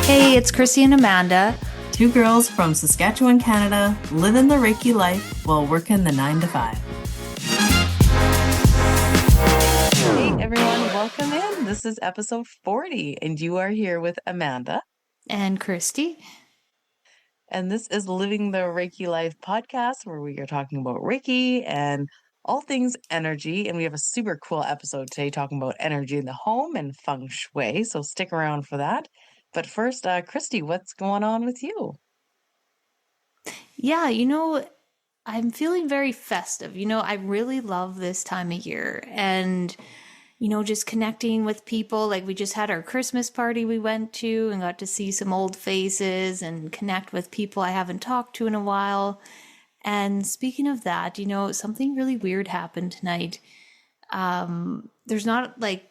Hey, it's Chrissy and Amanda. Two girls from Saskatchewan, Canada, living the Reiki life while working the 9 to 5. Hey everyone, welcome in. This is episode 40, and you are here with Amanda. And Christy. And this is Living the Reiki Life podcast, where we are talking about Reiki and all things energy. And we have a super cool episode today talking about energy in the home and Feng Shui. So stick around for that. But first, Christy, what's going on with you? Yeah, I'm feeling very festive. I really love this time of year and, just connecting with people. Like we just had our Christmas party we went to and got to see some old faces and connect with people I haven't talked to in a while. And speaking of that, something really weird happened tonight. There's not like,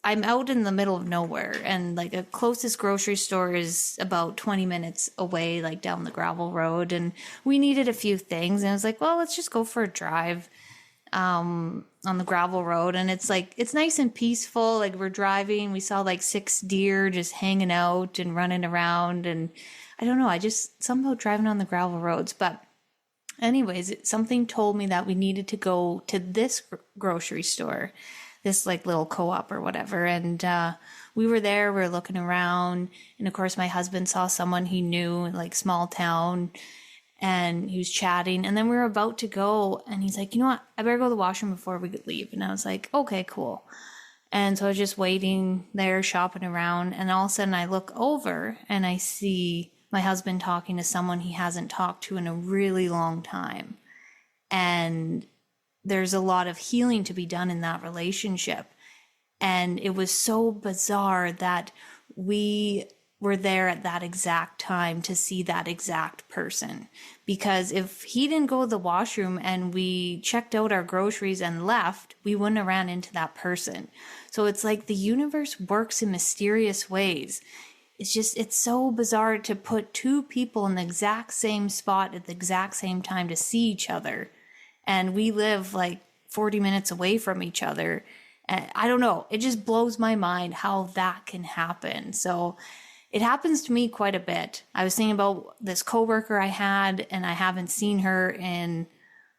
I'm out in the middle of nowhere and like a closest grocery store is about 20 minutes away, like down the gravel road. And we needed a few things. And I was like, well, let's just go for a drive on the gravel road. And it's nice and peaceful. Like we're driving, we saw like 6 deer just hanging out and running around. And I don't know, I just somehow driving on the gravel roads. But anyways, something told me that we needed to go to this grocery store, this like little co-op or whatever. And we were there, we were looking around. And of course, my husband saw someone he knew, like small town, and he was chatting. And then we were about to go and he's like, you know what? I better go to the washroom before we could leave. And I was like, okay, cool. And so I was just waiting there, shopping around. And all of a sudden I look over and I see my husband talking to someone he hasn't talked to in a really long time. And there's a lot of healing to be done in that relationship. And it was so bizarre that we were there at that exact time to see that exact person. Because if he didn't go to the washroom and we checked out our groceries and left, we wouldn't have ran into that person. So it's like the universe works in mysterious ways. It's so bizarre to put two people in the exact same spot at the exact same time to see each other. And we live like 40 minutes away from each other. And I don't know. It just blows my mind how that can happen. So it happens to me quite a bit. I was thinking about this coworker I had, and I haven't seen her in,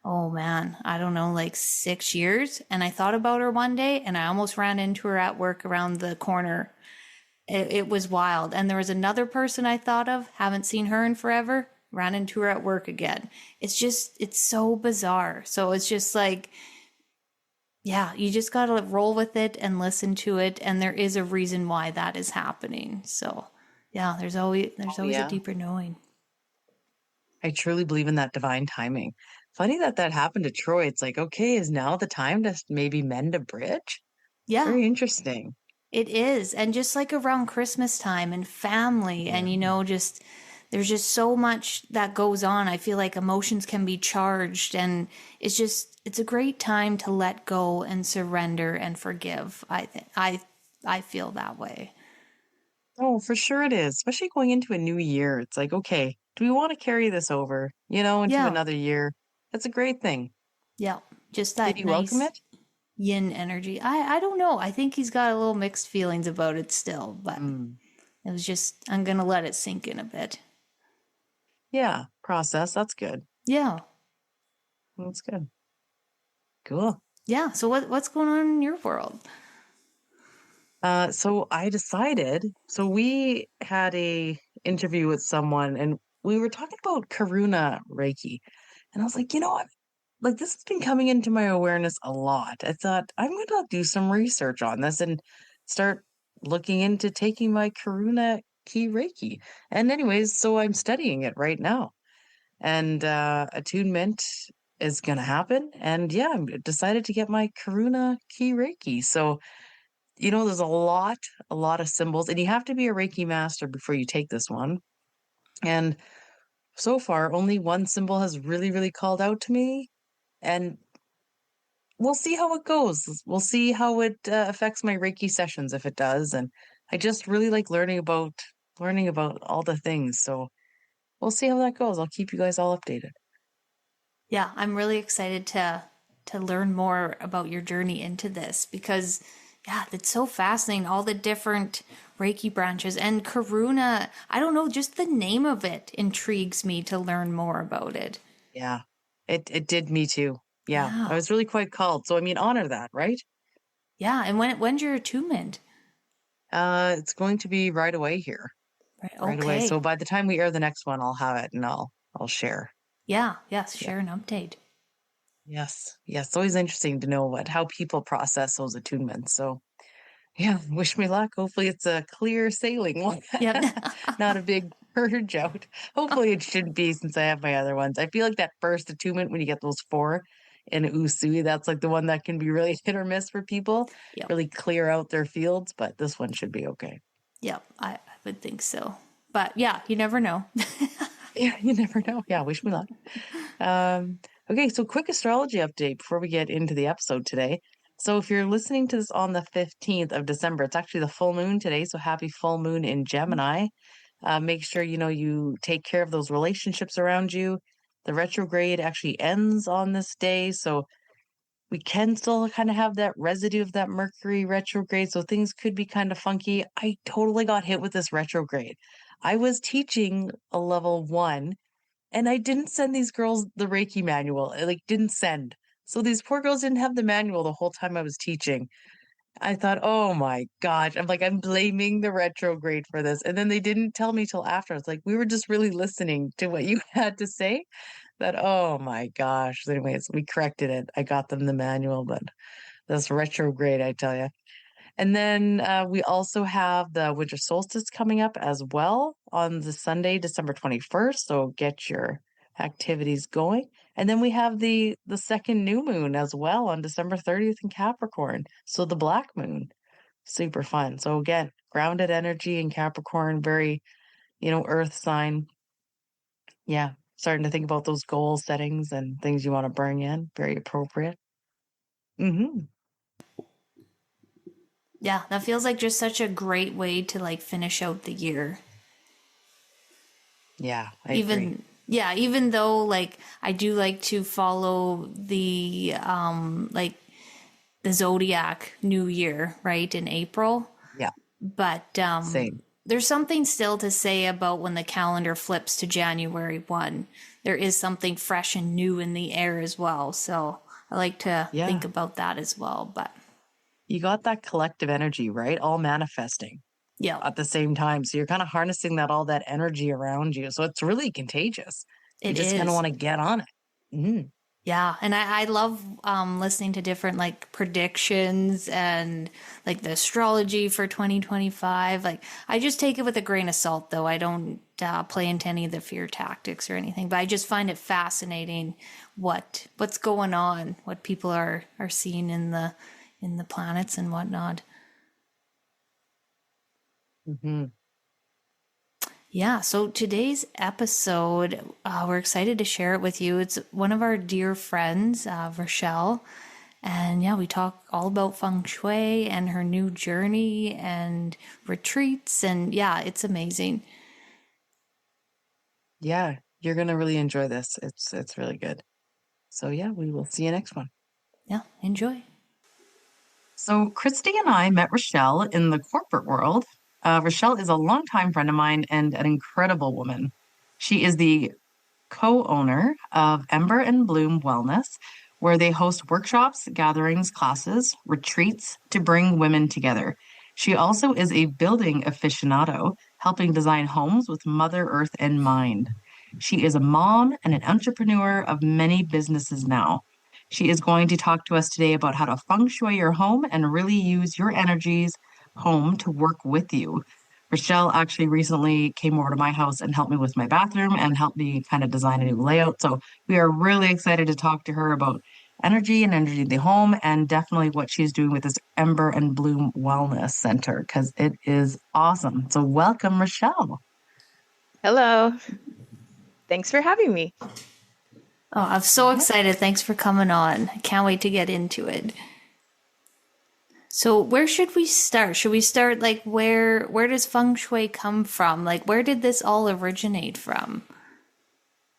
oh man, I don't know, like 6 years. And I thought about her one day, and I almost ran into her at work around the corner. It was wild. And there was another person I thought of, haven't seen her in forever. Ran into her at work again. It's so bizarre. So it's just like, yeah, you just got to roll with it and listen to it. And there is a reason why that is happening. So yeah, there's always a deeper knowing. I truly believe in that divine timing. Funny that happened to Troy. It's like, okay, is now the time to maybe mend a bridge? Yeah. Very interesting. It is. And just like around Christmas time and family and, there's just so much that goes on. I feel like emotions can be charged, and it's a great time to let go and surrender and forgive. I feel that way. Oh, for sure it is. Especially going into a new year. It's like, okay, do we want to carry this over, into another year? That's a great thing. Yeah. Just that Did you welcome it? Yin energy. I don't know. I think he's got a little mixed feelings about it still, but it was just, I'm going to let it sink in a bit. Yeah, process. That's good. Yeah. That's good. Cool. Yeah. So what's going on in your world? So I decided, we had a interview with someone and we were talking about Karuna Reiki. And I was like, like this has been coming into my awareness a lot. I thought I'm going to do some research on this and start looking into taking my Karuna Ki Reiki. And anyways, so I'm studying it right now. And attunement is going to happen. And yeah, I decided to get my Karuna Ki Reiki. So, there's a lot of symbols, and you have to be a Reiki master before you take this one. And so far, only one symbol has really, really called out to me. And we'll see how it goes. We'll see how it affects my Reiki sessions if it does. And I just really like learning about all the things. So we'll see how that goes. I'll keep you guys all updated. Yeah, I'm really excited to learn more about your journey into this because Yeah, that's so fascinating. All the different Reiki branches and Karuna. I don't know, just the name of it intrigues me to learn more about it. Yeah, it did me too. Yeah, I Yeah. was really quite called. So I mean, honor that, right? Yeah. And when's your attunement? It's going to be right away here, Right. right away. So Okay. by the time we air the next one, I'll have it and I'll share. Yeah. Yes. Yeah. Share an update. Yes. Yes. It's always interesting to know how people process those attunements. So yeah, wish me luck. Hopefully it's a clear sailing one, Yep. not a big purge out. Hopefully it shouldn't be since I have my other ones. I feel like that first attunement when you get those four in Usui, that's like the one that can be really hit or miss for people, Yep. really clear out their fields, but this one should be okay. Yep. I would think so. But yeah, you never know. Yeah, you never know. Yeah, wish me luck. Um, okay, so quick astrology update before we get into the episode today. So if you're listening to this on the 15th of December, it's actually the full moon today. So happy full moon in Gemini. Make sure you take care of those relationships around you. The retrograde actually ends on this day, so we can still kind of have that residue of that Mercury retrograde, so things could be kind of funky. I totally got hit with this retrograde. I was teaching a level 1 and I didn't send these girls the Reiki manual. I like didn't send. So these poor girls didn't have the manual the whole time I was teaching. I thought, oh my gosh. I'm blaming the retrograde for this. And then they didn't tell me till after. It's like we were just really listening to what you had to say. That, oh my gosh. So anyways, we corrected it. I got them the manual, but that's retrograde, I tell you. And then we also have the winter solstice coming up as well on the Sunday, December 21st. So get your activities going. And then we have the second new moon as well on December 30th in Capricorn. So the black moon, super fun. So again, grounded energy in Capricorn, very, earth sign. Yeah, starting to think about those goal settings and things you want to bring in. Very appropriate. Hmm. Yeah, that feels like just such a great way to like finish out the year. Yeah, I agree. Even though like I do like to follow the the zodiac new year, right, in April, Yeah, but same. there's something still to say about when the calendar flips to January 1. There is something fresh and new in the air as well. So I like to think Yeah. about that as well, but You got that collective energy, right? All manifesting yeah, at the same time. So you're kind of harnessing all that energy around you. So it's really contagious. You it just kind of is. want to get on it. Hmm. Yeah, and I love listening to different like predictions and like the astrology for 2025. Like I just take it with a grain of salt, though. I don't play into any of the fear tactics or anything. But I just find it fascinating what's going on, what people are seeing in the planets and whatnot. Hmm. Yeah, so today's episode, we're excited to share it with you. It's one of our dear friends, Rashel. And yeah, we talk all about Feng Shui and her new journey and retreats. And yeah, it's amazing. Yeah, you're gonna really enjoy this. It's really good. So yeah, we will see you next one. Yeah, enjoy. So Christy and I met Rochelle in the corporate world. Rochelle is a longtime friend of mine and an incredible woman. She is the co-owner of Ember and Bloom Wellness, where they host workshops, gatherings, classes, retreats to bring women together. She also is a building aficionado, helping design homes with Mother Earth in mind. She is a mom and an entrepreneur of many businesses now. She is going to talk to us today about how to feng shui your home and really use your energies home to work with you. Rachelle actually recently came over to my house and helped me with my bathroom and helped me kind of design a new layout. So we are really excited to talk to her about energy and energy in the home and definitely what she's doing with this Ember and Bloom Wellness Center because it is awesome. So welcome, Rachelle. Hello. Thanks for having me. Oh, I'm so excited. Thanks for coming on. I can't wait to get into it. So where should we start? Should we start like where does feng shui come from? Like where did this all originate from?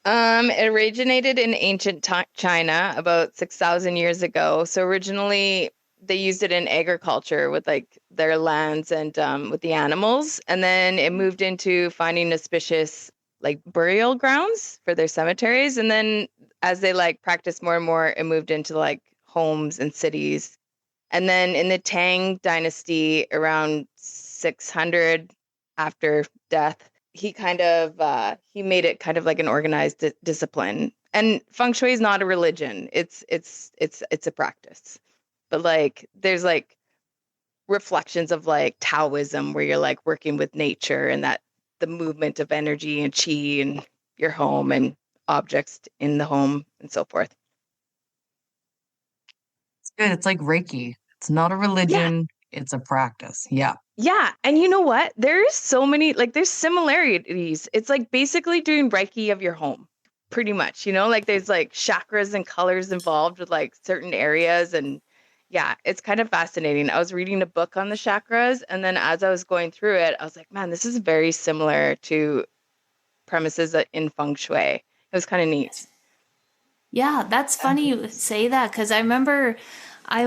It originated in ancient China about 6,000 years ago. So originally, they used it in agriculture with like their lands and with the animals. And then it moved into finding auspicious like burial grounds for their cemeteries. And then as they like practiced more and more, it moved into like homes and cities. And then in the Tang dynasty around 600 after death, he kind of he made it kind of like an organized discipline. And Feng Shui is not a religion. It's a practice. But like there's like reflections of like Taoism where you're like working with nature and that the movement of energy and chi and your home and objects in the home and so forth. It's good. It's like Reiki. It's not a Yeah. religion, it's a practice. Yeah. Yeah. And you know what? There's so many, like, there's similarities. It's like basically doing Reiki of your home, pretty much, like there's like chakras and colors involved with like certain areas. And yeah, it's kind of fascinating. I was reading a book on the chakras. And then as I was going through it, I was like, man, this is very similar to premises in Feng Shui. It was kind of neat. Yeah, that's funny you say that because I remember I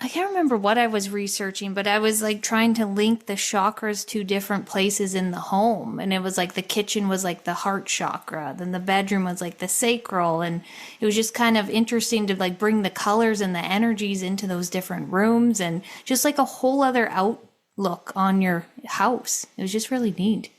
can't remember what I was researching, but I was like trying to link the chakras to different places in the home. And it was like the kitchen was like the heart chakra, then the bedroom was like the sacral. And it was just kind of interesting to like bring the colors and the energies into those different rooms and just like a whole other outlook on your house. It was just really neat.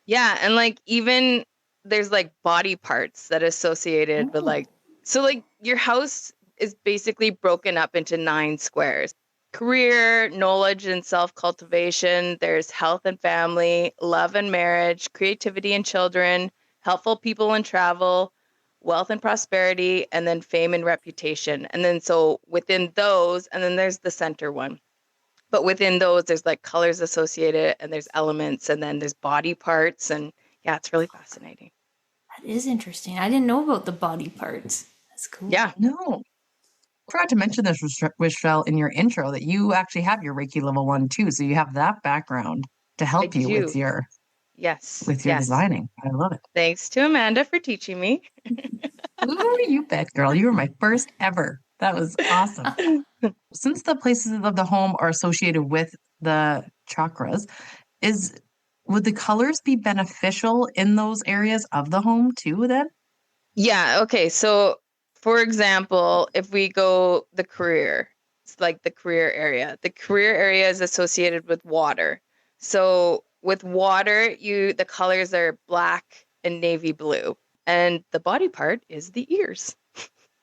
Yeah, and like even there's like body parts that associated with like so like your house is basically broken up into 9 squares. Career, knowledge and self-cultivation, there's health and family, love and marriage, creativity and children, helpful people and travel, wealth and prosperity, and then fame and reputation. And then so within those, and then there's the center one. But within those, there's like colors associated and there's elements and then there's body parts. And yeah, it's really fascinating. That is interesting. I didn't know about the body parts. That's cool. Yeah. No. I forgot to mention this, Rachel, in your intro that you actually have your Reiki level 1 too. So you have that background to I help you do. with your Yes. designing. I love it. Thanks to Amanda for teaching me. Ooh, you bet, girl. You were my first ever. That was awesome. Since the places of the home are associated with the chakras, would the colors be beneficial in those areas of the home too then? Yeah. Okay. So, for example, if we go the career, it's like the career area is associated with water. So, with water, the colors are black and navy blue. And the body part is the ears.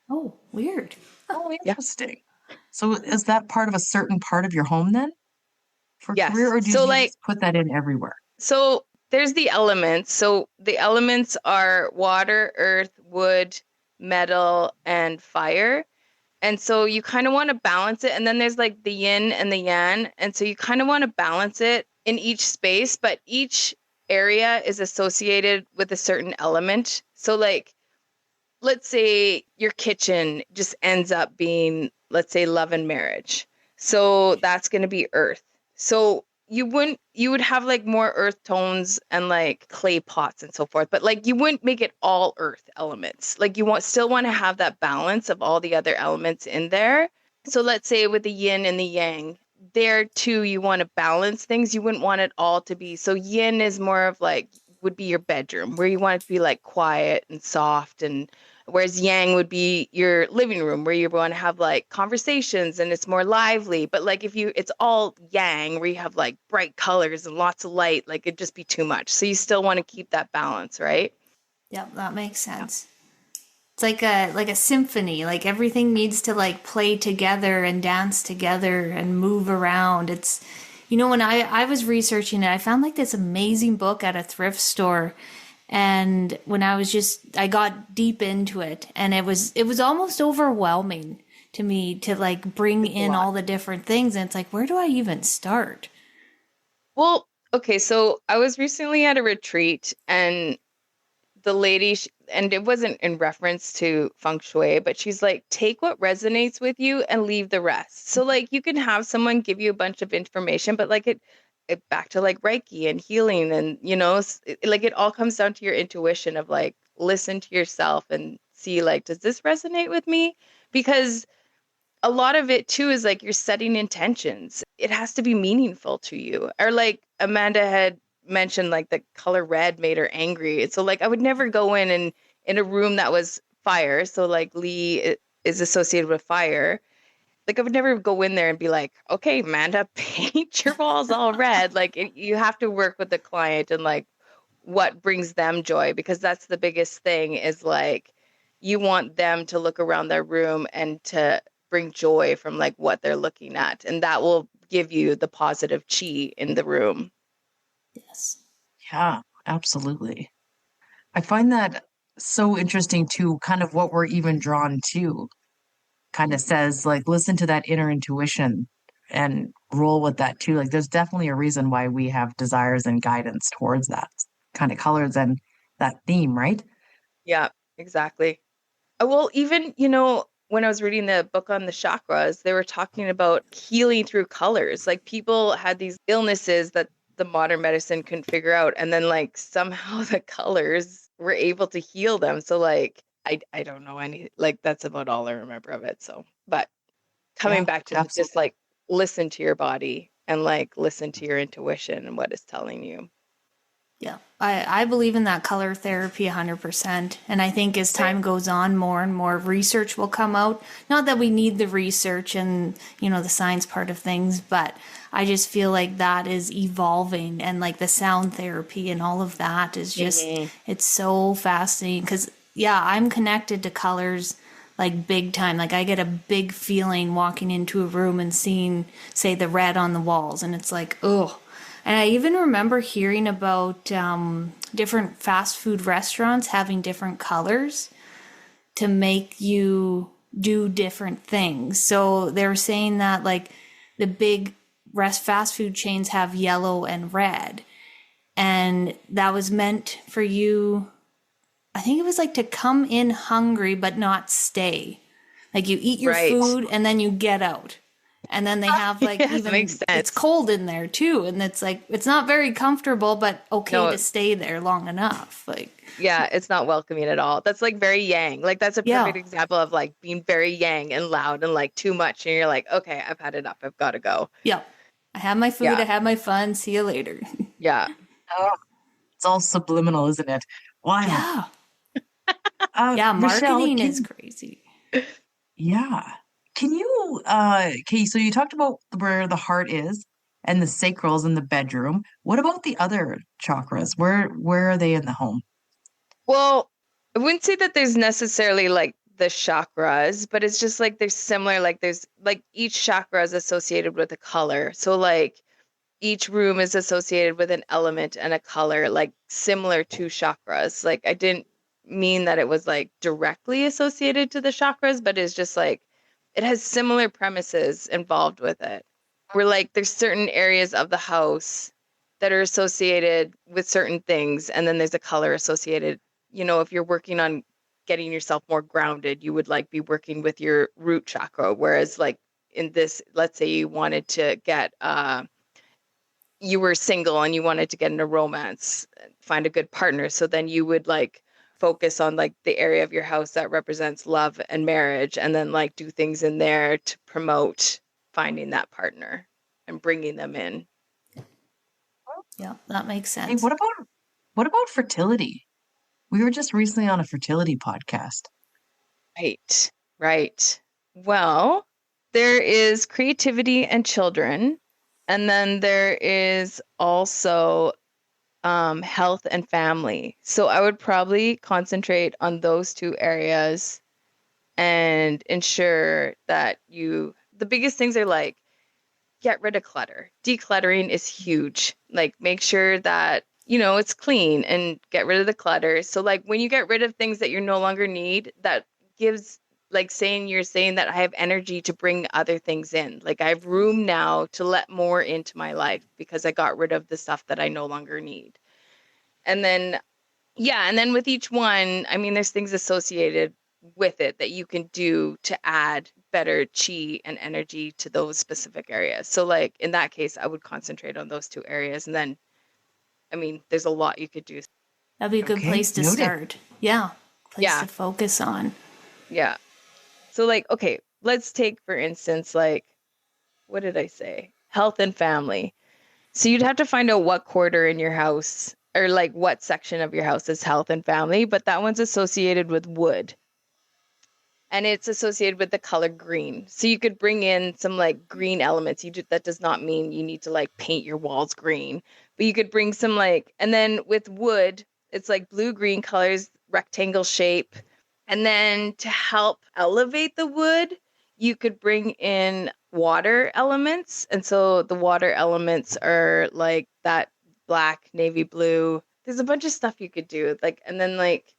Oh, weird. Oh, interesting. So is that part of a certain part of your home then for Yes. career, or do So you like just put that in everywhere? So there's the elements. So the elements are water, earth, wood, metal, and fire. And so you kind of want to balance it. And then there's like the yin and the yang. And so you kind of want to balance it in each space, but each area is associated with a certain element. So like, let's say your kitchen just ends up being, let's say, love and marriage. So that's going to be earth. So you would have like more earth tones and like clay pots and so forth, but like you wouldn't make it all earth elements. Like you still want to have that balance of all the other elements in there. So let's say with the yin and the yang, there too, you want to balance things. You wouldn't want it all to be. So yin is more of like, would be your bedroom where you want it to be like quiet and soft, and whereas yang would be your living room where you want to have like conversations and it's more lively. But like it's all yang where you have like bright colors and lots of light, like it'd just be too much. So you still want to keep that balance, right? Yep, that makes sense. It's like a symphony. Like everything needs to like play together and dance together and move around. It's when I was researching it, I found like this amazing book at a thrift store. And when I got deep into it, and it was almost overwhelming to me to like bring in all the different things. And it's like, where do I even start? Well, okay. So I was recently at a retreat, and the lady, and it wasn't in reference to Feng Shui, but she's like, take what resonates with you and leave the rest. So like you can have someone give you a bunch of information, but like it back to like Reiki and healing, and like it all comes down to your intuition of like, listen to yourself and see like, does this resonate with me? Because a lot of it too is like you're setting intentions. It has to be meaningful to you. Or like Amanda had mentioned, like the color red made her angry. So like I would never go in a room that was fire. So like is associated with fire. Like I would never go in there and be like, okay, Amanda, paint your walls all red. Like you have to work with the client and like what brings them joy, because that's the biggest thing is like you want them to look around their room and to bring joy from like what they're looking at, and that will give you the positive chi in the room. Yes. Yeah, absolutely. I find that so interesting too, kind of what we're even drawn to. Kind of says like listen to that inner intuition and roll with that too. Like there's definitely a reason why we have desires and guidance towards that kind of colors and that theme, right? Yeah, exactly. Well, even, when I was reading the book on the chakras, they were talking about healing through colors. Like people had these illnesses that the modern medicine couldn't figure out. And then like somehow the colors were able to heal them. So like I don't know any, like that's about all I remember of it. So, but coming Yeah, back to just absolutely. like listen to your body and like listen to your intuition and what it's telling you. Yeah, I believe in that color therapy 100%. And I think as time goes on, more and more research will come out. Not that we need the research and, the science part of things, but I just feel like that is evolving, and like the sound therapy and all of that is just, Mm-hmm. it's so fascinating because, yeah, I'm connected to colors like big time. Like I get a big feeling walking into a room and seeing, say, the red on the walls, and it's like, oh. And I even remember hearing about different fast food restaurants having different colors to make you do different things. So they were saying that like the big fast food chains have yellow and red. And that was meant for you, I think it was like to come in hungry but not stay. Like you eat your Right. food and then you get out. And then they have like Yes, makes even it's sense. cold in there too, and it's like it's not very comfortable, but okay No, to stay there long enough. Like yeah, it's not welcoming at all. That's like very yang. Like that's a yeah, perfect example of like being very yang and loud and like too much. And you're like, okay, I've had enough. I've got to go. yeah. I have my food, I Yeah. have my fun. See you later. Yeah. Oh, it's all subliminal, isn't it? Wild. Yeah, yeah. Rachel, Marketing is crazy. yeah. Can you okay, so you talked about where the heart is and the sacrals in the bedroom. What about the other chakras? Where are they in the home? Well, I wouldn't say that there's necessarily like the chakras, but it's just like there's similar, like there's like each chakra is associated with a color. So like each room is associated with an element and a color, like similar to chakras. Like I didn't mean that it was like directly associated to the chakras, but it's just like it has similar premises involved with it. Where like there's certain areas of the house that are associated with certain things, and then there's a color associated. If you're working on getting yourself more grounded, you would like be working with your root chakra. Whereas like in this, let's say you wanted to get you were single and you wanted to get in a romance, find a good partner. So then you would like focus on like the area of your house that represents love and marriage, and then like do things in there to promote finding that partner and bringing them in. Yeah, that makes Hey, sense. what about fertility? We were just recently on a fertility podcast. Right, right. Well, there is creativity and children, and then there is also health and family. So I would probably concentrate on those two areas and ensure that the biggest things are like get rid of clutter. Decluttering is huge. Like make sure that, it's clean and get rid of the clutter. So like when you get rid of things that you no longer need, that gives like you're saying that I have energy to bring other things in. Like I have room now to let more into my life because I got rid of the stuff that I no longer need. And then, yeah, and then with each one, I mean, there's things associated with it that you can do to add better chi and energy to those specific areas. So, like in that case, I would concentrate on those two areas. And then, I mean, there's a lot you could do. That'd be a good Okay, place to noted. start. Yeah, place Yeah, to focus on. yeah. So, like, okay, let's take, for instance, like, what did I say? Health and family. So you'd have to find out what quarter in your house or like what section of your house is health and family, but that one's associated with wood and it's associated with the color green. So you could bring in some like green elements. That does not mean you need to like paint your walls green, but you could bring some like, and then with wood, it's like blue green colors, rectangle shape. And then to help elevate the wood, you could bring in water elements. And so the water elements are like that black, navy blue. There's a bunch of stuff you could do. Like, and then like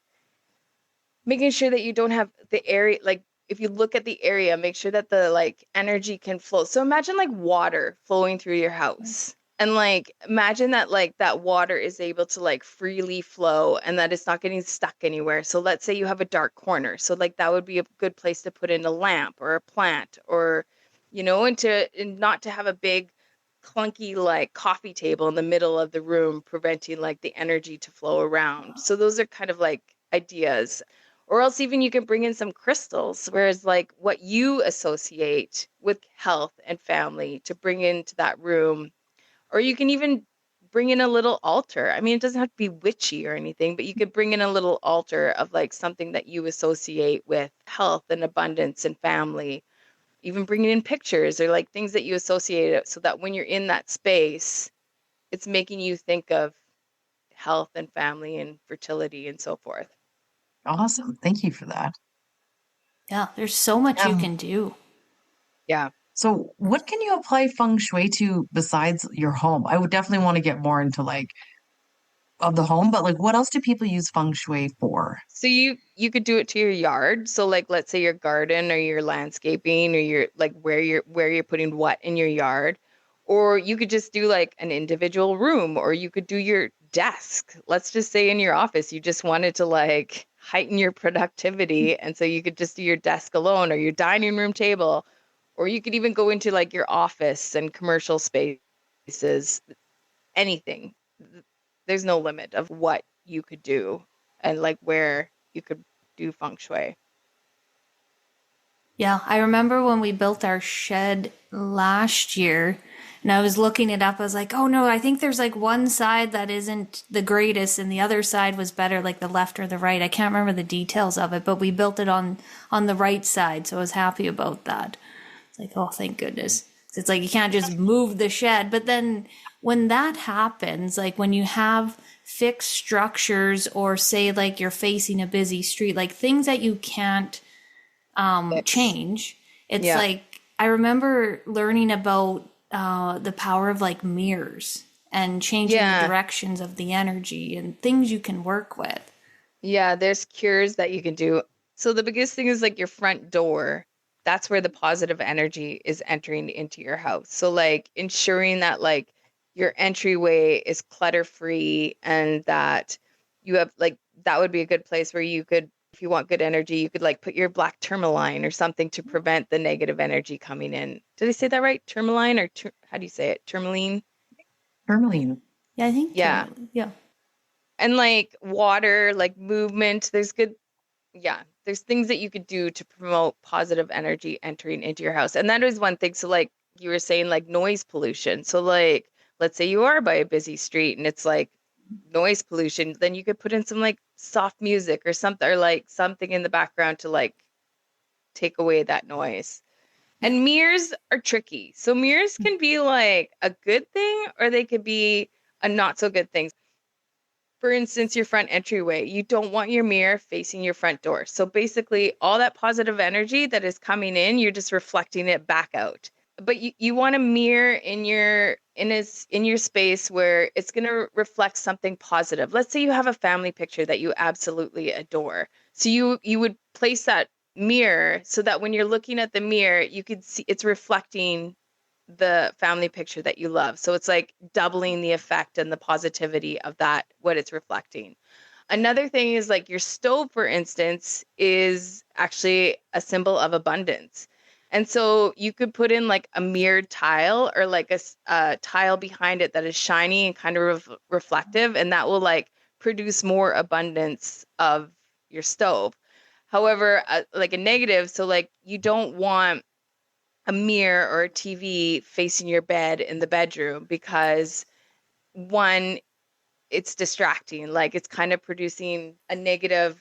making sure that you don't have the area, like if you look at the area, make sure that the like energy can flow. So imagine like water flowing through your house. And like imagine that like that water is able to like freely flow and that it's not getting stuck anywhere. So let's say you have a dark corner. So like that would be a good place to put in a lamp or a plant or and not to have a big clunky like coffee table in the middle of the room preventing like the energy to flow around. So those are kind of like ideas. Or else even you can bring in some crystals, whereas like what you associate with health and family to bring into that room. Or you can even bring in a little altar. I mean, it doesn't have to be witchy or anything, but you could bring in a little altar of like something that you associate with health and abundance and family. Even bringing in pictures or like things that you associate it so that when you're in that space, it's making you think of health and family and fertility and so forth. Awesome. Thank you for that. Yeah, there's so much you Um, can do. Yeah. so what can you apply feng shui to besides your home? I would definitely want to get more into like of the home, but like what else do people use feng shui for? So you could do it to your yard. So like let's say your garden or your landscaping or your like where you're putting what in your yard. Or you could just do like an individual room or you could do your desk. Let's just say in your office you just wanted to like heighten your productivity and so you could just do your desk alone or your dining room table or you could even go into like your office and commercial spaces, anything. There's no limit of what you could do and like where you could do feng shui. Yeah, I remember when we built our shed last year and I was looking it up. I was like, oh no, I think there's like one side that isn't the greatest and the other side was better, like the left or the right. I can't remember the details of it, but we built it on the right side. So I was happy about that. It's like, oh, thank goodness. It's like you can't just move the shed. But then when that happens, like when you have fixed structures or say like you're facing a busy street, like things that you can't Fix. change. It's Yeah. like I remember learning about the power of like mirrors and changing the Yeah. directions of the energy and things you can work with. Yeah, there's cures that you can do. So the biggest thing is like your front door. That's where the positive energy is entering into your house. So like ensuring that like your entryway is clutter free and that you have like that would be a good place where you could, if you want good energy, you could like put your black tourmaline or something to prevent the negative energy coming in. Did I say that right? Tourmaline or how do you say it? Tourmaline? Tourmaline. Yeah, I think Yeah. yeah. And like water, like movement, there's good, yeah, there's things that you could do to promote positive energy entering into your house. And that is one thing. So like you were saying, like noise pollution. So like let's say you are by a busy street and it's like noise pollution, then you could put in some like soft music or something or like something in the background to like take away that noise. Yeah. And mirrors are tricky. So mirrors can be like a good thing or they could be a not so good thing. For instance, your front entryway, you don't want your mirror facing your front door. So basically, all that positive energy that is coming in, you're just reflecting it back out. But you want a mirror in your space where it's going to reflect something positive. Let's say you have a family picture that you absolutely adore. So you would place that mirror so that when you're looking at the mirror, you could see it's reflecting the family picture that you love. So it's like doubling the effect and the positivity of that, what it's reflecting. Another thing is like your stove, for instance, is actually a symbol of abundance. And so you could put in like a mirrored tile or like a tile behind it that is shiny and kind of reflective, and that will like produce more abundance of your stove. However, like a negative, so like you don't want a mirror or a TV facing your bed in the bedroom because one, it's distracting. Like it's kind of producing a negative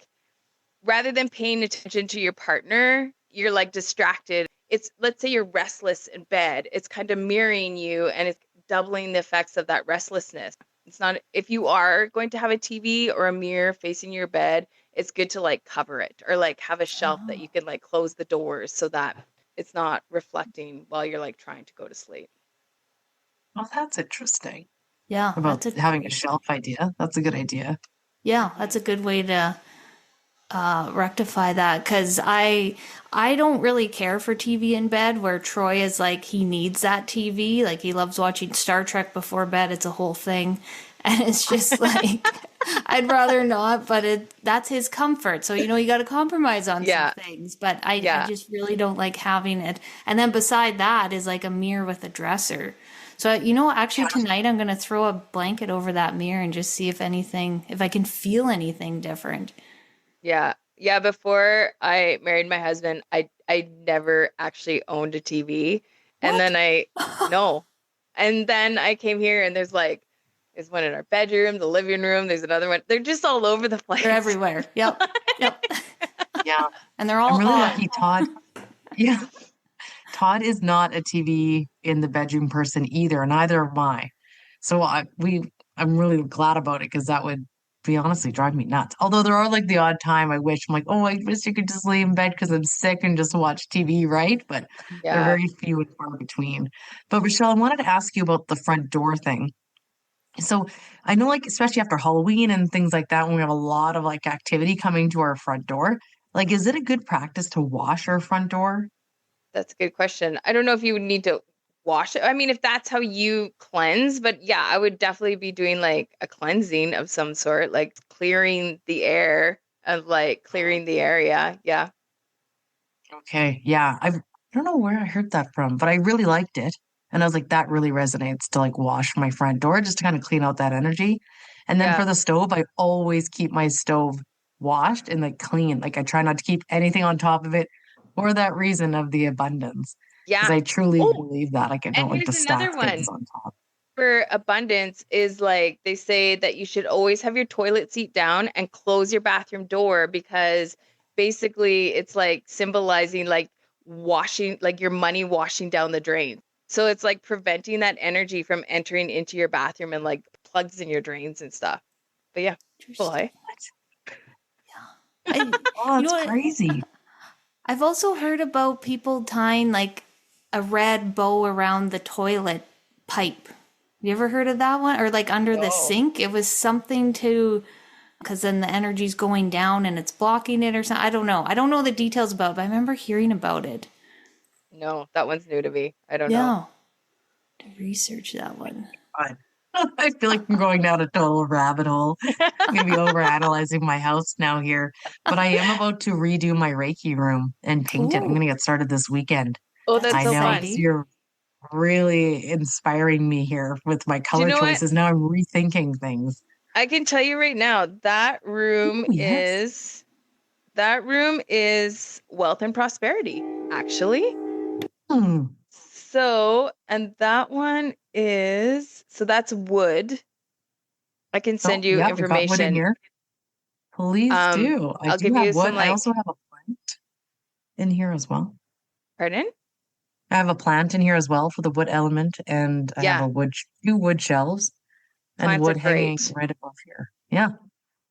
rather than paying attention to your partner, you're like distracted. It's, let's say you're restless in bed, it's kind of mirroring you and it's doubling the effects of that restlessness. It's not, if you are going to have a TV or a mirror facing your bed, it's good to like cover it or like have a shelf that you can like close the doors so that it's not reflecting while you're like trying to go to sleep. Well, that's interesting Yeah, about having a shelf idea. That's a good idea. that's a good way to rectify that, because I don't really care for TV in bed, where Troy is like, he needs that TV, like he loves watching Star Trek before bed. It's a whole thing, and it's just like I'd rather not, but that's his comfort, so you got to compromise on some things. But I just really don't like having it. And then beside that is like a mirror with a dresser. So actually tonight I'm going to throw a blanket over that mirror and just see if I can feel anything different. Yeah. Yeah. Before I married my husband, I never actually owned a TV. And then no. And then I came here and there's one in our bedroom, the living room. There's another one. They're just all over the place. They're everywhere. Yep. Yep. Yeah. And they're all I'm really lucky, Todd. Yeah. Todd is not a TV in the bedroom person either, and neither am I. So I'm really glad about it, because that would be honestly drive me nuts. Although there are like the odd time I'm like, oh, I wish you could just lay in bed because I'm sick and just watch TV, right? But they're very few and far between. But Rashel, I wanted to ask you about the front door thing. So I know, like, especially after Halloween and things like that, when we have a lot of like activity coming to our front door, like, is it a good practice to wash our front door? That's a good question. I don't know if you would need to wash it. I mean, if that's how you cleanse, but yeah, I would definitely be doing like a cleansing of some sort, like clearing the air and like clearing the area. Yeah. Okay, yeah. I don't know where I heard that from, but I really liked it. And I was like, that really resonates, to like wash my front door just to kind of clean out that energy. And then Yeah. for the stove, I always keep my stove washed and like clean. Like I try not to keep anything on top of it for that reason of the abundance. Because Yeah. I truly Oh, believe that. Like I and don't like to here's another stack things one on top. for abundance is like they say that you should always have your toilet seat down and close your bathroom door, because basically it's like symbolizing like washing, like your money washing down the drain. So it's like preventing that energy from entering into your bathroom and like plugs in your drains and stuff. But yeah, cool, hey? I, Oh, you know that's what? crazy. I've also heard about people tying like a red bow around the toilet pipe. You ever heard of that one? Or like under the No, sink? It was something to, because then the energy's going down and it's blocking it or something. I don't know. I don't know the details about it, but I remember hearing about it. no, that one's new to me. I don't know. Yeah. To research that one. God. I feel like I'm going down a total rabbit hole. I'm gonna be overanalyzing my house now here. But I am about to redo my Reiki room and paint it. I'm Ooh, gonna get started this weekend. Oh, that's that's I so know, fun. so exciting. you're really inspiring me here with my Do you color know what? choices. Now I'm rethinking things. I can tell you right now, Ooh, yes. that room is wealth and prosperity, actually. Hmm. So, and that one is, so that's wood. I can send Oh, you yeah, we got wood in information. here. Please do. I I'll do give have you wood. some I like, also have a plant in here as well. pardon? I have a plant in here as well for the wood element, and I have Yeah, a two wood shelves and plants are wood hanging great. right above here. Yeah.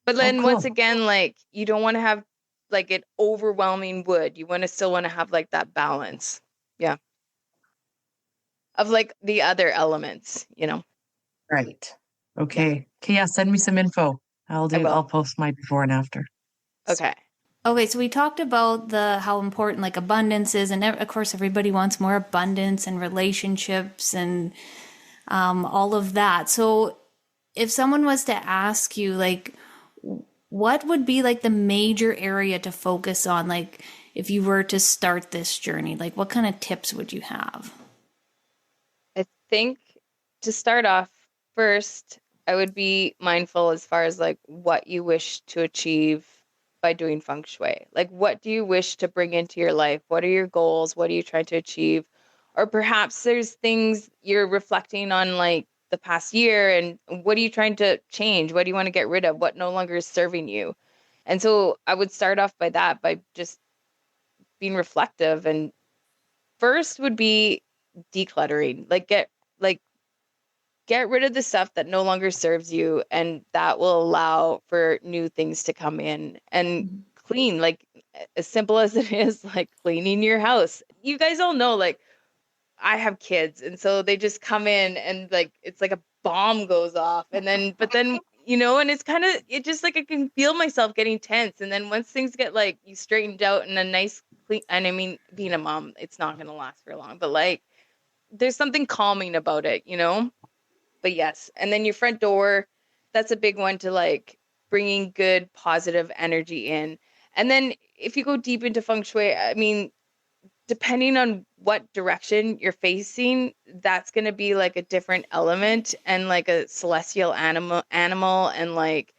But Oh, then once cool. again, like you don't want to have like an overwhelming wood. You want to still want to have like that balance. Yeah. Of like the other elements. Right. Yeah, Okay. Okay, yeah, send me some info. I will. I'll post my before and after. Okay. Okay, so we talked about how important like abundance is, and of course everybody wants more abundance and relationships and all of that. So if someone was to ask you like, what would be like the major area to focus on, like if you were to start this journey, like what kind of tips would you have? I think to start off, first, I would be mindful as far as like what you wish to achieve by doing feng shui? Like, what do you wish to bring into your life? What are your goals? What are you trying to achieve? Or perhaps there's things you're reflecting on, like the past year, and what are you trying to change? What do you want to get rid of? What no longer is serving you? And so I would start off by that, by just being reflective. And first would be decluttering. Like get rid of the stuff that no longer serves you, and that will allow for new things to come in. And clean, like as simple as it is, like cleaning your house. You guys all know, like I have kids, and so they just come in and like it's like a bomb goes off, and then but then and it's kind of, it just like I can feel myself getting tense. And then once things get like you straightened out and a nice clean, and I mean, being a mom, it's not going to last for long, but like there's something calming about it. But yes, and then your front door, that's a big one, to like bringing good positive energy in. And then if you go deep into feng shui, I mean, depending on what direction you're facing, that's going to be like a different element, and like a celestial animal, and like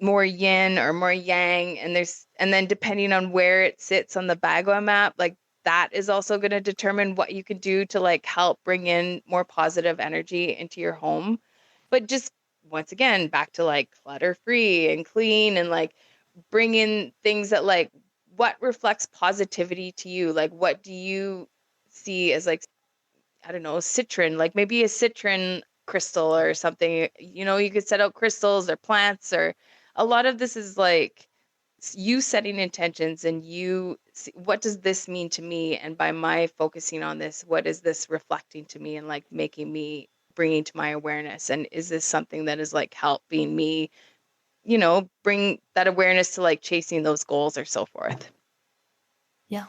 more yin or more yang. And then depending on where it sits on the Bagua map, like that is also going to determine what you can do to like help bring in more positive energy into your home. But just once again, back to like clutter free and clean, and like bring in things that like, what reflects positivity to you? Like, what do you see as like, I don't know, citron, like maybe a citron crystal or something. You could set out crystals or plants, or a lot of this is like you setting intentions, and you see, what does this mean to me? And by my focusing on this, what is this reflecting to me, and like making me, bringing to my awareness? And is this something that is like helping me, bring that awareness to like chasing those goals or so forth? Yeah.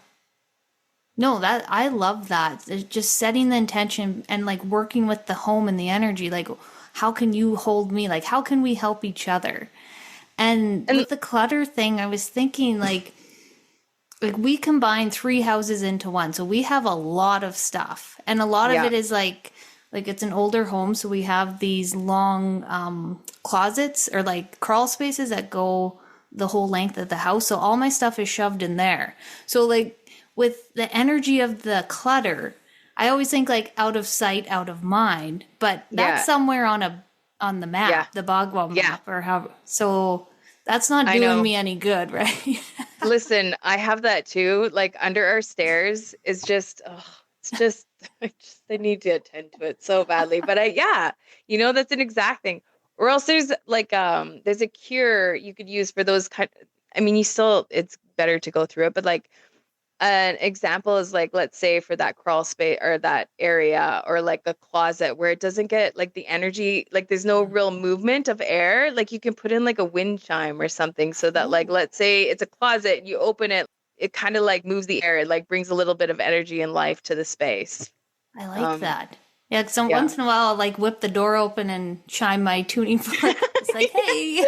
No, that I love that. It's just setting the intention and like working with the home and the energy. Like, how can you hold me? Like, how can we help each other? And with the clutter thing, I was thinking like we combine 3 houses into one, so we have a lot of stuff, and a lot of it is like it's an older home, so we have these long closets or like crawl spaces that go the whole length of the house. So all my stuff is shoved in there. So like with the energy of the clutter, I always think like out of sight, out of mind, but that's somewhere on the map, the Bagua map, or how. So that's not doing me any good, right? Listen, I have that too. Like under our stairs is just, I need to attend to it so badly. But that's an exact thing. Or else there's like, there's a cure you could use for those I mean, it's better to go through it, but like, an example is like, let's say for that crawl space or that area, or like a closet where it doesn't get like the energy, like there's no real movement of air, like you can put in like a wind chime or something, so that like, let's say it's a closet, you open it, it kind of like moves the air, it like brings a little bit of energy and life to the space. I like that. Yeah, so once in a while I'll like whip the door open and chime my tuning fork. It's like, hey.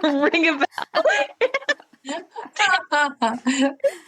Ring a bell.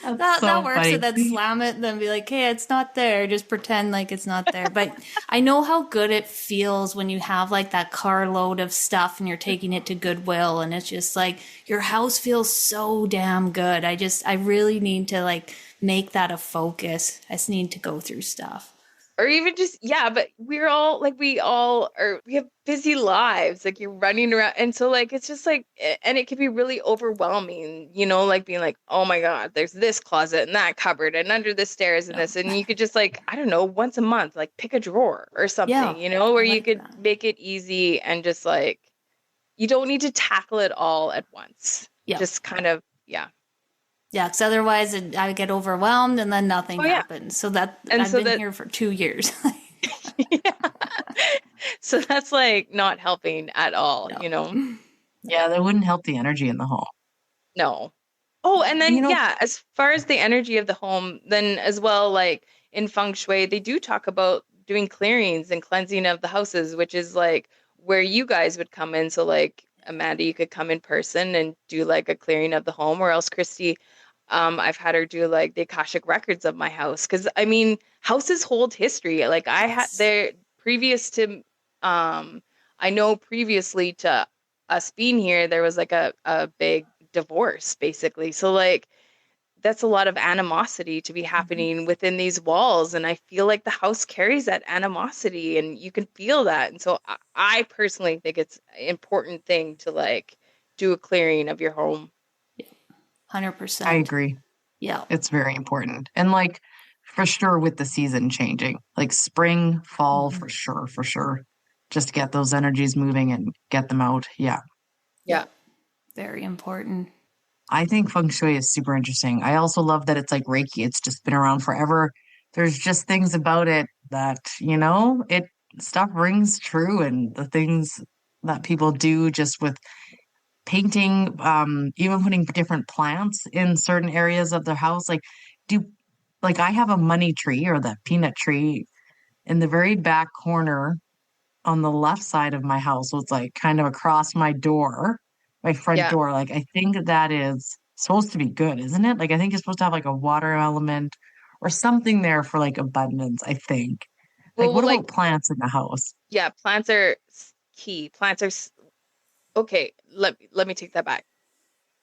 that works. And then slam it and then be like, hey, it's not there. Just pretend like it's not there. But I know how good it feels when you have like that carload of stuff and you're taking it to Goodwill, and it's just like your house feels so damn good. I really need to like make that a focus. I just need to go through stuff. Or even just, but we have busy lives, like you're running around. And so like, it's just like, and it can be really overwhelming, like being like, oh my God, there's this closet and that cupboard and under the stairs and this. And you could just like, I don't know, once a month, like pick a drawer or something, where you could make it easy, and just like, you don't need to tackle it all at once. Yeah. Just kind of, Yeah, because otherwise I get overwhelmed and then nothing happens. So I've been here for 2 years. So that's like not helping at all, No. Yeah, that wouldn't help the energy in the home. No. Oh, and then, as far as the energy of the home, then as well, like in Feng Shui, they do talk about doing clearings and cleansing of the houses, which is like where you guys would come in. So like, Amanda, you could come in person and do like a clearing of the home, or else Christy, I've had her do like the Akashic records of my house. Cause I mean, houses hold history. Like I had there previous to, I know previously to us being here, there was like a big divorce, basically. So like that's a lot of animosity to be happening within these walls. And I feel like the house carries that animosity and you can feel that. And so I personally think it's an important thing to like do a clearing of your home. I 100%. agree. Yeah. It's very important. And like for sure with the season changing, like spring, fall, Mhm. for sure. Just to get those energies moving and get them out. Yeah. Yeah. Very important. I think feng shui is super interesting. I also love that it's like Reiki. It's just been around forever. There's just things about it that, it stuff rings true and the things that people do just with painting, even putting different plants in certain areas of their house. Do like I have a money tree or the peanut tree in the very back corner on the left side of my house. So it's like kind of across my front Yeah. door. Like I think that is supposed to be good, isn't it? Like I think it's supposed to have like a water element or something there for like abundance, I think. Like Well, what like, about plants in the house? yeah, plants are key. Okay, let me take that back.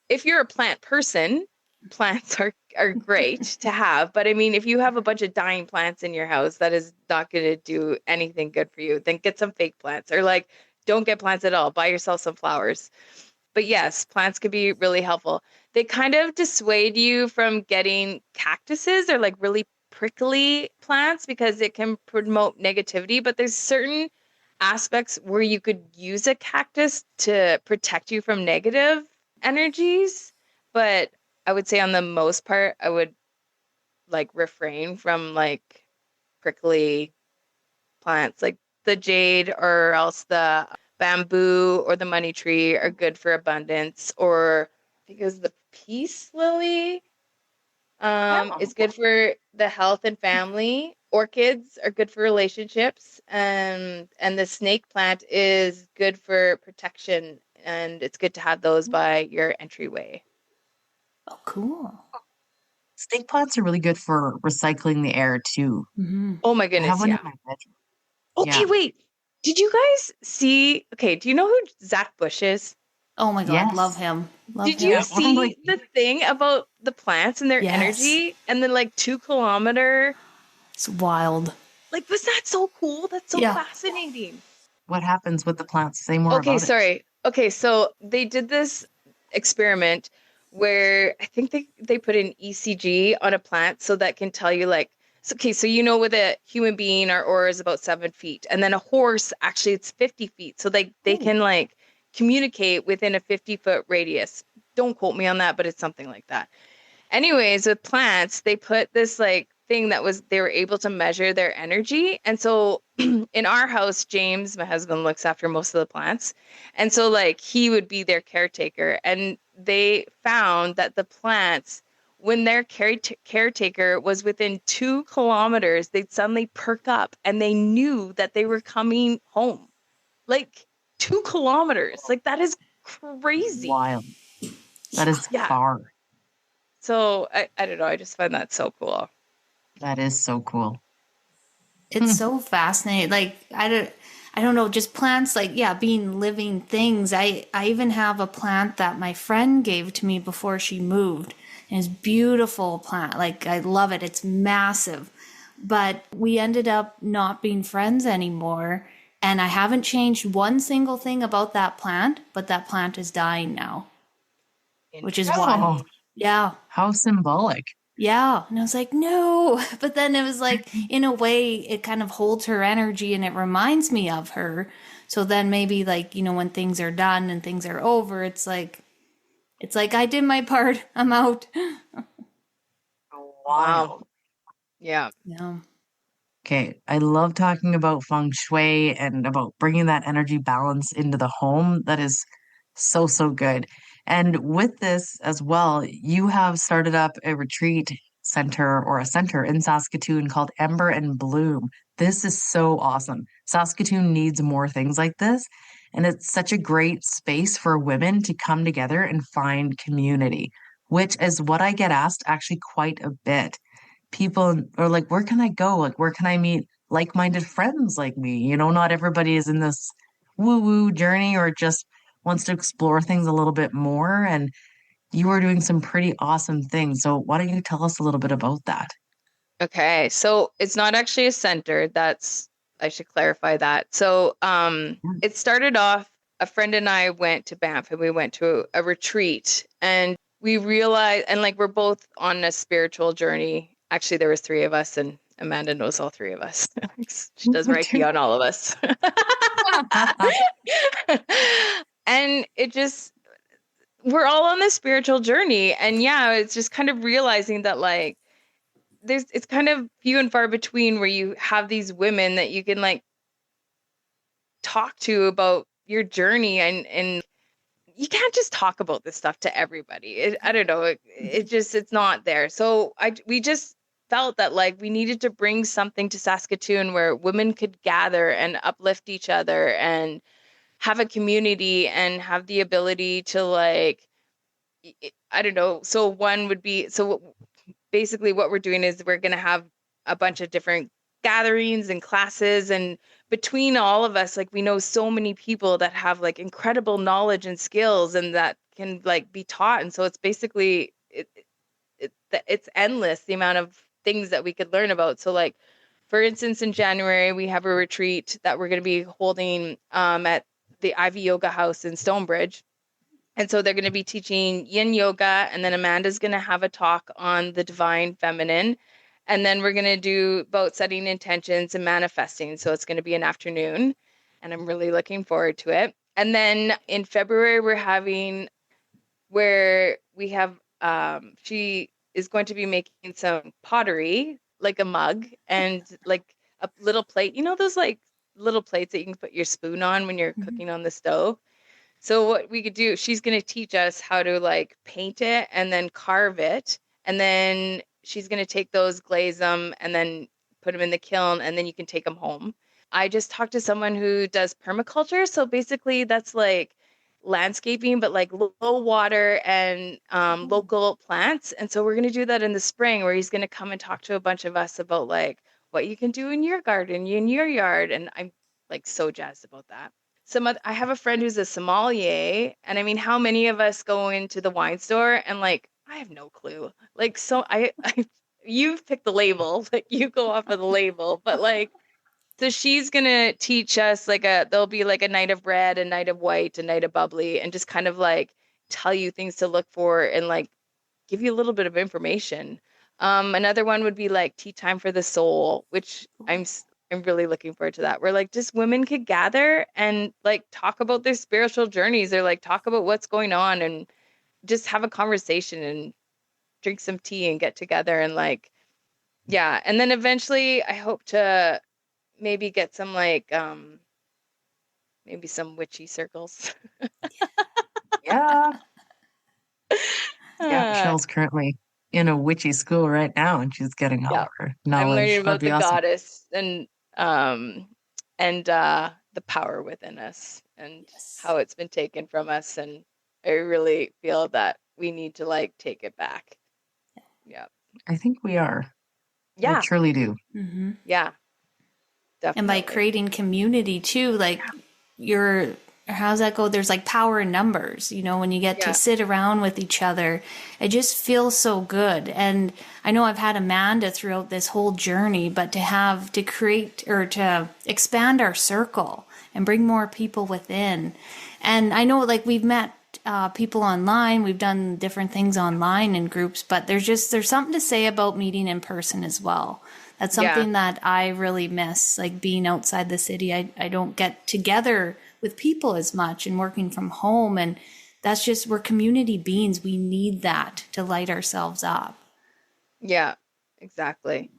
If you're a plant person, plants are great to have. But I mean, if you have a bunch of dying plants in your house, that is not going to do anything good for you. Then get some fake plants, or like don't get plants at all. Buy yourself some flowers. But yes, plants could be really helpful. They kind of dissuade you from getting cactuses or like really prickly plants because it can promote negativity. But there's certain aspects where you could use a cactus to protect you from negative energies. But I would say on the most part, I would like refrain from like prickly plants. Like the jade or else the bamboo or the money tree are good for abundance. Or I think it was the peace lily Oh, is good for the health and family. Orchids are good for relationships, and the snake plant is good for protection, and it's good to have those by your entryway. Oh, cool. snake plants are really good for recycling the air too. Hmm. Oh my I have goodness, one in yeah. my bedroom. Okay, Yeah. wait. Did you guys see? Okay, do you know who Zach Bush is? Oh my God. Love Yes. him. Love Did you him. I'm like, see the thing about the plants and their Yes. energy and then like 2 kilometer? It's wild. Like, was that so cool? That's so Yeah. fascinating. what happens with the plants? Say more Okay, about it. sorry. Okay, so they did this experiment where I think they put an ECG on a plant so that can tell you like okay, so with a human being our aura is about 7 feet, and then a horse actually it's 50 feet. So they Ooh. can like communicate within a 50-foot radius. Don't quote me on that, but it's something like that. Anyways, with plants, they put this like thing that was they were able to measure their energy. And so in our house, James, my husband, looks after most of the plants. And so like he would be their caretaker. And they found that the plants, when their caretaker was within 2 kilometers, they'd suddenly perk up and they knew that they were coming home. Like 2 kilometers. Like that is crazy. Wild. That is Yeah. far. So I don't know. I just find that so cool. That is so cool. It's so fascinating. Like I don't know, just plants like yeah, being living things. I even have a plant that my friend gave to me before she moved. And it's a beautiful plant. Like I love it. It's massive. But we ended up not being friends anymore. And I haven't changed one single thing about that plant, but that plant is dying now, which is Interesting. wild. Oh, Yeah. how symbolic. Yeah. And I was like, no. But then it was like, in a way, it kind of holds her energy and it reminds me of her. So then maybe like, when things are done and things are over, it's like I did my part. I'm out. Wow. Wild. Yeah. Yeah. Okay, I love talking about feng shui and about bringing that energy balance into the home. That is so, so good. And with this as well, you have started up a retreat center or a center in Saskatoon called Ember and Bloom. This is so awesome. Saskatoon needs more things like this. And it's such a great space for women to come together and find community, which is what I get asked actually quite a bit. People are like, where can I go? Like, where can I meet like-minded friends like me? Not everybody is in this woo-woo journey or just wants to explore things a little bit more. And you are doing some pretty awesome things. So why don't you tell us a little bit about that? Okay, so it's not actually a center. I should clarify that. So, Yeah. it started off, a friend and I went to Banff and we went to a retreat and we realized, and like we're both on a spiritual journey. Actually, there was three of us and Amanda knows all three of us. She does Reiki on all of us. And it just, we're all on this spiritual journey. And yeah, it's just kind of realizing that like, it's kind of few and far between where you have these women that you can like talk to about your journey, and you can't just talk about this stuff to everybody. I don't know, it's not there. So we just felt that like we needed to bring something to Saskatoon where women could gather and uplift each other and have a community and have the ability to like, I don't know. So one would be, so basically what we're doing is we're going to have a bunch of different gatherings and classes, and between all of us, like we know so many people that have like incredible knowledge and skills and that can like be taught. And so it's basically it's endless the amount of things that we could learn about. So like for instance, in January we have a retreat that we're going to be holding at the Ivy Yoga House in Stonebridge. And so they're going to be teaching yin yoga, and then Amanda's going to have a talk on the divine feminine. And then we're going to do about setting intentions and manifesting. So it's going to be an afternoon, and I'm really looking forward to it. And then in February, we're having where we have, she is going to be making some pottery, like a mug and like a little plate. You know, those like little plates that you can put your spoon on when you're cooking on the stove? So what we could do, she's going to teach us how to like paint it and then carve it. And then she's going to take those, glaze them, and then put them in the kiln, and then you can take them home. I just talked to someone who does permaculture. So basically that's like landscaping, but like low water and local plants. And so we're going to do that in the spring, where he's going to come and talk to a bunch of us about like what you can do in your garden, in your yard. And I'm like so jazzed about that. I have a friend who's a sommelier, and I mean, how many of us go into the wine store and like, I have no clue. Like, so you've picked the label, like you go off of the label, but like, so she's gonna teach us like there'll be like a night of red, a night of white, a night of bubbly, and just kind of like tell you things to look for and like give you a little bit of information. Another one would be like tea time for the soul, which I'm really looking forward to that. Where like just women could gather and like talk about their spiritual journeys, or like talk about what's going on and just have a conversation and drink some tea and get together and like, yeah. And then eventually I hope to maybe get some like maybe some witchy circles. Yeah. Yeah. uh, Michelle's currently in a witchy school right now and she's getting all yeah. of her I'm learning knowledge. That'd about be the awesome. goddess and the power within us and Yes. how it's been taken from us, and I really feel that we need to like take it back. Yeah. I think we are. I Yeah. truly do. Mm-hmm. Yeah. And by Definitely. creating community too, like you're, how's that go? There's like power in numbers, you know, when you get to Yeah. sit around with each other, it just feels so good. And I know I've had Amanda throughout this whole journey, but to create or to expand our circle and bring more people within. And I know like we've met people online, we've done different things online in groups, but there's something to say about meeting in person as well. That's Yeah. something that I really miss, like being outside the city. I don't get together with people as much and working from home. And that's just, we're community beings. We need that to light ourselves up. Yeah. Exactly.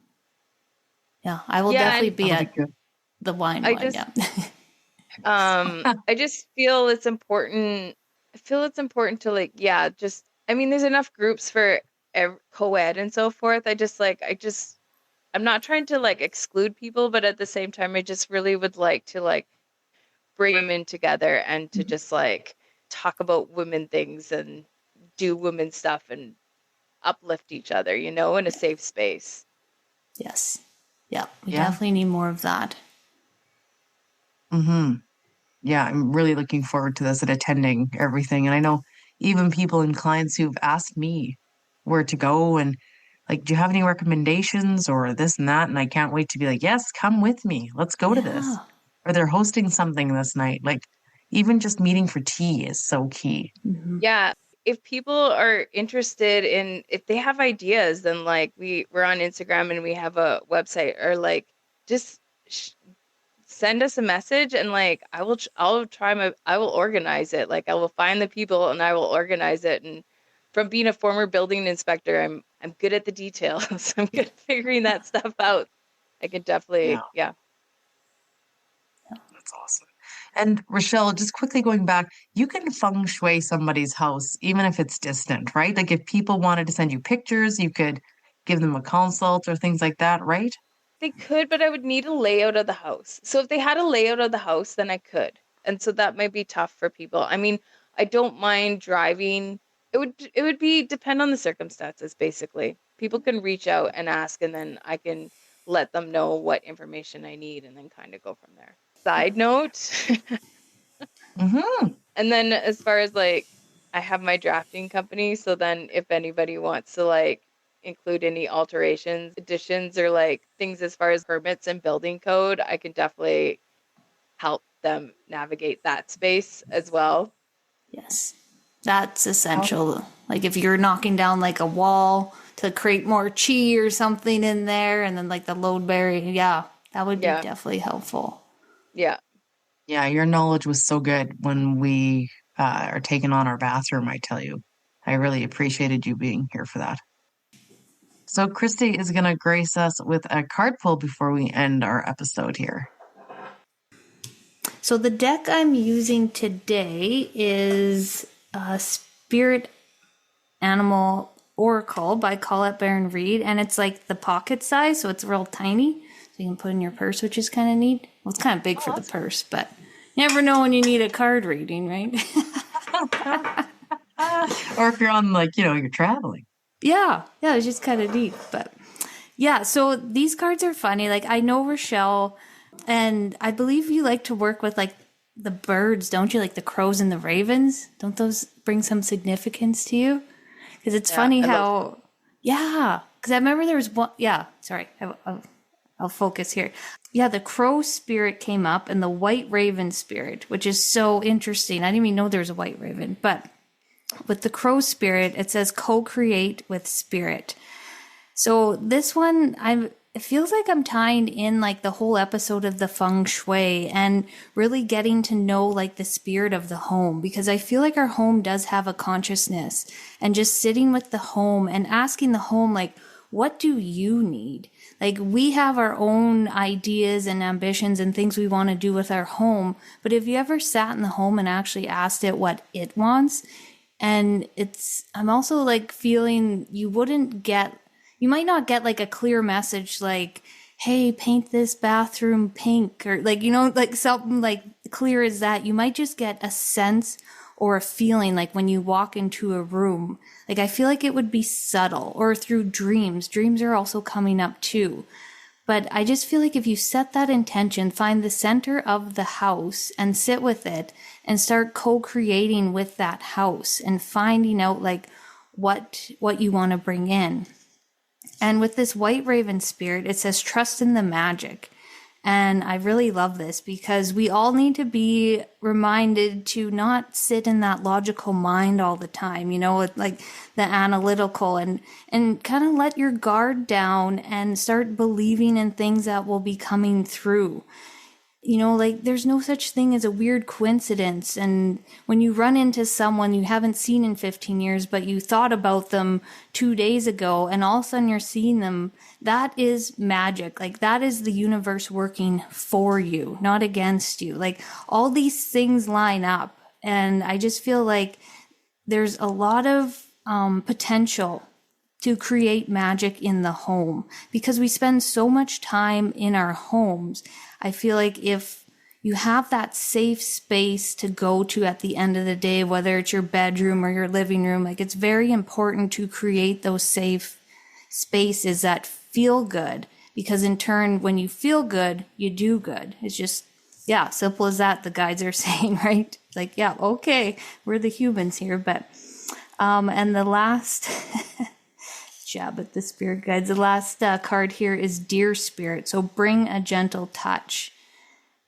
Yeah, I will Yeah. definitely And be That'll be at good. the wine I one. just Yeah. I just feel it's important. I feel it's important to like, yeah, just, I mean, there's enough groups for co-ed and so forth. I'm not trying to like exclude people, but at the same time, I just really would like to like bring them in together and to just like talk about women things and do women stuff and uplift each other, you know, in a safe space. Yes. Yeah, we Yeah. definitely need more of that. Mm-hmm. Yeah, I'm really looking forward to this and attending everything. And I know even people and clients who've asked me where to go and like, do you have any recommendations or this and that? And I can't wait to be like, yes, come with me. Let's go to this. Yeah. Or they're hosting something this night. Like, even just meeting for tea is so key. Mhm. Yeah. If people are interested in, if they have ideas, then like we're on Instagram and we have a website, or like just send us a message, and like I will organize it. Like I will find the people and I will organize it. And from being a former building inspector, I'm good at the details. I'm good at figuring that stuff out. I could definitely, Yeah, yeah. that's awesome. And Rochelle, just quickly going back, you can feng shui somebody's house, even if it's distant, right? Like if people wanted to send you pictures, you could give them a consult or things like that, right? They could, but I would need a layout of the house. So if they had a layout of the house, then I could. And so that might be tough for people. I mean, I don't mind driving. It would be depend on the circumstances, basically. People can reach out and ask, and then I can let them know what information I need and then kind of go from there. Side note, Mm-hmm. and then as far as like I have my drafting company, so then if anybody wants to like include any alterations, additions, or like things as far as permits and building code, I can definitely help them navigate that space as well. Yes. That's essential. Like if you're knocking down like a wall to create more chi or something in there, and then like the load bearing, yeah, that would be Yeah. definitely helpful. Yeah. Yeah, your knowledge was so good when we are taking on our bathroom, I tell you. I really appreciated you being here for that. So, Christy is going to grace us with a card pull before we end our episode here. So the deck I'm using today is Spirit Animal Oracle by Colette Baron Reed, and it's like the pocket size, so it's real tiny. So you can put in your purse, which is kind of neat. Well, it's kind of big for the purse, but you never know when you need a card reading, right? Or if you're on, like, you're traveling. Yeah, it's just kind of neat. But yeah, so these cards are funny. Like I know Rashel, and I believe you like to work with like the birds, don't you? Like the crows and the ravens. Don't those bring some significance to you? Because it's funny how, yeah. Because I remember there was one. Yeah, sorry, I'll focus here. Yeah, the crow spirit came up, and the white raven spirit, which is so interesting. I didn't even know there was a white raven, but with the crow spirit, it says co-create with spirit. So this one, it feels like I'm tying in like the whole episode of the Feng Shui and really getting to know like the spirit of the home, because I feel like our home does have a consciousness, and just sitting with the home and asking the home, like, what do you need? Like we have our own ideas and ambitions and things we want to do with our home. But have you ever sat in the home and actually asked it what it wants? And I'm also like feeling you might not get like a clear message like, hey, paint this bathroom pink, or like, like something like clear as that. You might just get a sense or a feeling like when you walk into a room. Like I feel like it would be subtle, or through dreams. Dreams are also coming up too. But I just feel like if you set that intention, find the center of the house and sit with it and start co-creating with that house and finding out like what you want to bring in. And with this white raven spirit, it says trust in the magic. And I really love this because we all need to be reminded to not sit in that logical mind all the time, with like the analytical, and kind of let your guard down and start believing in things that will be coming through. Like there's no such thing as a weird coincidence. And when you run into someone you haven't seen in 15 years, but you thought about them 2 days ago, and all of a sudden you're seeing them, that is magic. Like that is the universe working for you, not against you. Like all these things line up. And I just feel like there's a lot of potential to create magic in the home, because we spend so much time in our homes. I feel like if you have that safe space to go to at the end of the day, whether it's your bedroom or your living room, like it's very important to create those safe spaces that feel good, because in turn, when you feel good, you do good. It's just, yeah, simple as that. The guides are saying, right? Like, yeah, okay, we're the humans here, but And the last jab at the spirit guides, the last card here is deer spirit. So bring a gentle touch.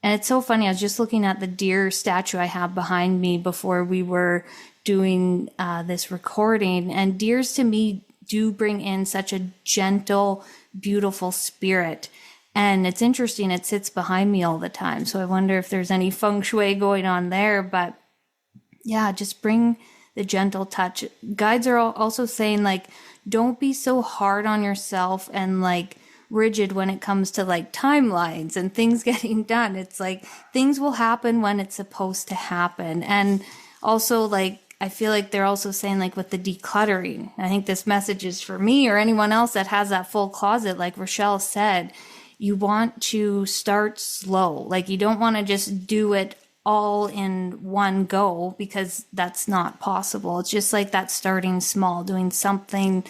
And it's so funny. I was just looking at the deer statue I have behind me before we were doing this recording. And deers to me do bring in such a gentle, beautiful spirit. And it's interesting. It sits behind me all the time. So I wonder if there's any feng shui going on there. But yeah, just bring the gentle touch. Guides are also saying, like, don't be so hard on yourself and like rigid when it comes to like timelines and things getting done. It's like things will happen when it's supposed to happen. And also, like, I feel like they're also saying, like, with the decluttering, I think this message is for me or anyone else that has that full closet. Like Rashel said, you want to start slow. Like, you don't want to just do it all in one go, because that's not possible. It's just like that, starting small, doing something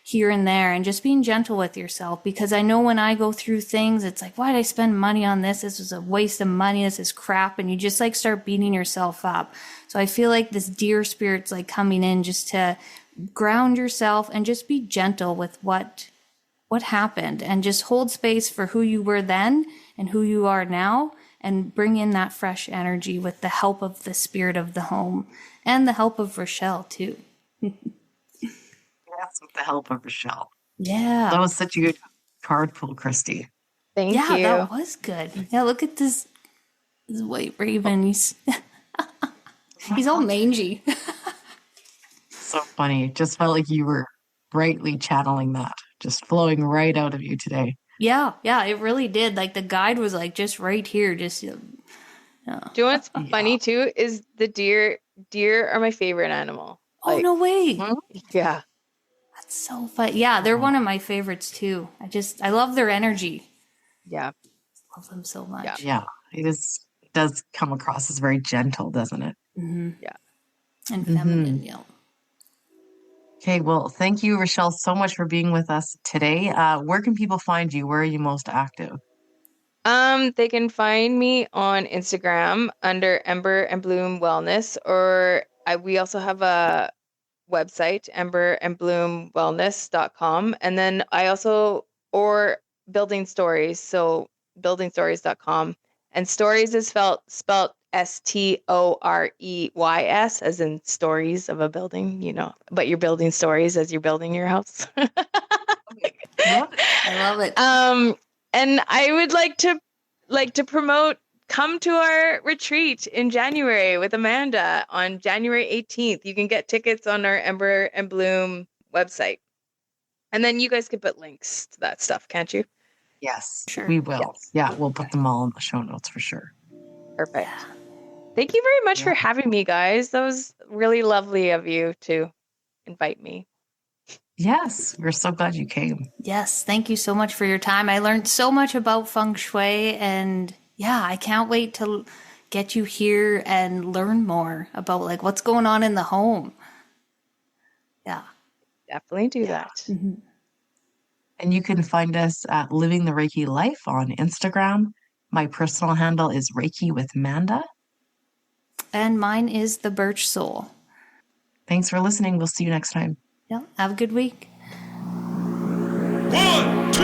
here and there, and just being gentle with yourself. Because I know when I go through things, it's like, why did I spend money on this? This was a waste of money. This is crap. And you just like start beating yourself up. So I feel like this deer spirit's like coming in just to ground yourself and just be gentle with what happened, and just hold space for who you were then and who you are now, and bring in that fresh energy with the help of the spirit of the home and the help of Rashel too. Yes, with the help of Rashel. Yeah. That was such a good card pull, Christy. Thank Yeah, you. that was good. Yeah, look at this white raven. He's all mangy. So funny. It just felt like you were brightly channeling that, just flowing right out of you today. Yeah, it really did. Like, the guide was like just right here, just Do you know what's funny too? Is the deer. Deer are my favorite animal. Oh, no way. Yeah. That's so fun. Yeah, they're one of my favorites too. I love their energy. Yeah. Love them so much. Yeah. It does come across as very gentle, doesn't it? Mm-hmm. Yeah. And feminine, yeah. Okay, well, thank you, Rashel, so much for being with us today. Where can people find you? Where are you most active? They can find me on Instagram under Ember and Bloom Wellness, or we also have a website, emberandbloomwellness.com. And then or Building Stories, so buildingstories.com. And stories is spelled STOREYS, as in stories of a building, but you're building stories as you're building your house. I love it. And I would like to promote, come to our retreat in January with Amanda on January 18th. You can get tickets on our Ember and Bloom website. And then you guys can put links to that stuff, can't you? Yes, Sure. we will. Yes. Yeah, we'll put them all in the show notes for sure. Perfect. Thank you very much for having me, guys. That was really lovely of you to invite me. Yes, we're so glad you came. Yes, thank you so much for your time. I learned so much about Feng Shui, and yeah, I can't wait to get you here and learn more about like what's going on in the home. Yeah. Definitely do that. Mm-hmm. And you can find us at Living the Reiki Life on Instagram. My personal handle is Reiki with Manda. And mine is the Birch Soul. Thanks for listening. We'll see you next time. Yeah, have a good week. 1, 2,